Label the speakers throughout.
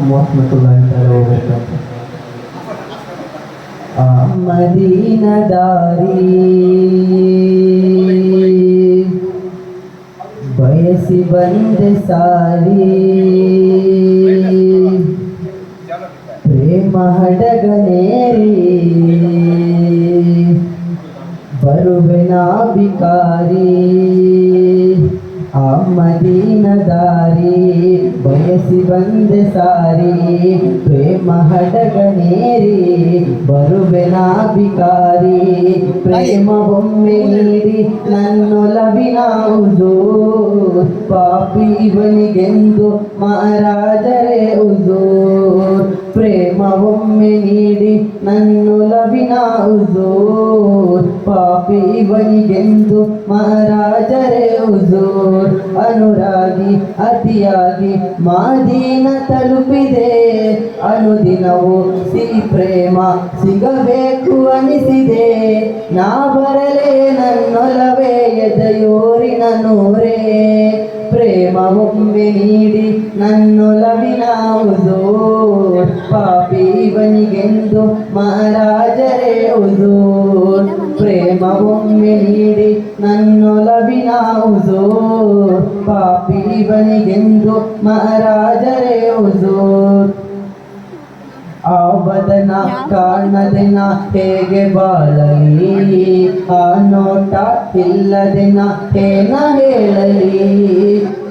Speaker 1: warahmatullahi wabarakatuh. Madina dari ಬಯಸಿ ಬಂದೆ ಸಾರಿ ಪ್ರೇಮ ಹಡಗನೇರಿ ಬರುವೆ ನಾ ಬಿಕಾರಿ ಆ ಮದೀನ ದಾರಿ ಬಯಸಿ ಬಂದೆ ಸಾರಿ ಪ್ರೇಮ ಹಡಗನೇರಿ ಬರುವೆ ನಾ ಬಿಕಾರಿ ಪ್ರೇಮ ಒಮ್ಮೆ ನೀಡಿ ನನ್ನೊಲವಿನ ಹುಜೂರ್ ಪಾಪಿ ಇವನಿಗೆಂದು ಮಹಾರಾಜರೇ ಹುಜೂರ್ ಪ್ರೇಮ ಒಮ್ಮೆ ನೀಡಿ ನನ್ನೊಲವಿನ ಹುಜೂರ್ ಪಾಪಿ ಇವನಿಗೆಂದು ಮಹಾರಾಜರೇ ಹುಜೂರ್ ಅನುರಾಗಿ ಅತಿಯಾಗಿ ಮಾದೀನ ತಲುಪಿದೆ ಅನುದಿನವೂ ಸಿಹಿ ಪ್ರೇಮ ಸಿಗಬೇಕು ಅನಿಸಿದೆ ನಾ ಬರಲೇ ನನ್ನೊಲವೇ ಎದೆಯೋರಿನ ನೂರೇ ಪ್ರೇಮ ಒಮ್ಮೆ ನೀಡಿ ನನ್ನೊಲವಿನ ಹುಜೂರ್ ಪಾಪಿ ಇವನಿಗೆಂದು ಮಹಾರಾಜರೇ ಹುಜೂರ್ ಪ್ರೇಮ ಒಮ್ಮೆ ನೀಡಿ ನನ್ನೊಲವಿನ ಹುಜೂರ್ ಪಾಪಿ ಇವನಿಗೆಂದು ಮಹಾರಾಜರೇ ಹುಜೂರ್ ಆ ಬದನ ಕಾಣದೆ ನಾ ಹೇಗೆ ಬಾಳಲಿ ಆ ನೋಟ ಇಲ್ಲದೆ ನಾ ಏನ ಹೇಳಲಿ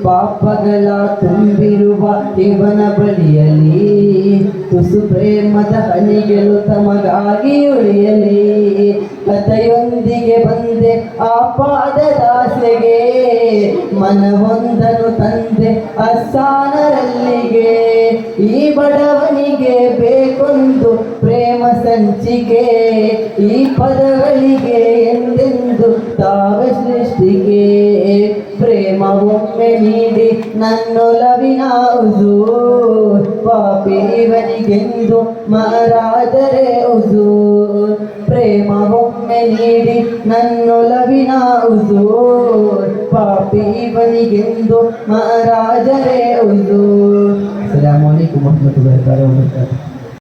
Speaker 1: ಪಾಪಗಳ ತುಂಬಿರುವ ಇವನ ಬಳಿಯಲಿ ತುಸು ಪ್ರೇಮದ ಹನಿಗಳು ತಮಗಾಗಿ ಉಳಿಯಲಿ ಕಥೆಯೊಂದಿಗೆ ಬಂದೆ ಆ ಪಾದದಾಸೆಗೆ ಮನವೊಂದನು ತಂದೆ ಅಸ್ಸಾನರಲ್ಲಿಗೆ ಈ ಬಡವನಿಗೆ ಬೇಕೊಂದು ಪ್ರೇಮ ಸಂಚಿಕೆ ಈ ಪದಗಳಿಗೆ ಎಂದೆಂದು ತಾವೇ ಸೃಷ್ಟಿಗೆ ಪ್ರೇಮ ಒಮ್ಮೆ ನೀಡಿ ನನ್ನೊಲವಿನ ಹುಜೂರ್ ಪಾಪಿ ಇವನಿಗೆಂದು ಮಹಾರಾಜರೇ ಹುಜೂರ್ ಪ್ರೇಮ ಒಮ್ಮೆ ನೀಡಿ ನನ್ನೊಲವಿನ ಹುಜೂರ್ ಪಾಪಿ ಇವನಿಗೆಂದು ಮಹಾರಾಜರೇ ಹುಜೂರ್. ಅಸ್ಸಲಾಮು ಅಲೈಕುಂ ವರಹಮತುಲ್ಲಾಹಿ ವಬರಕಾತುಹು.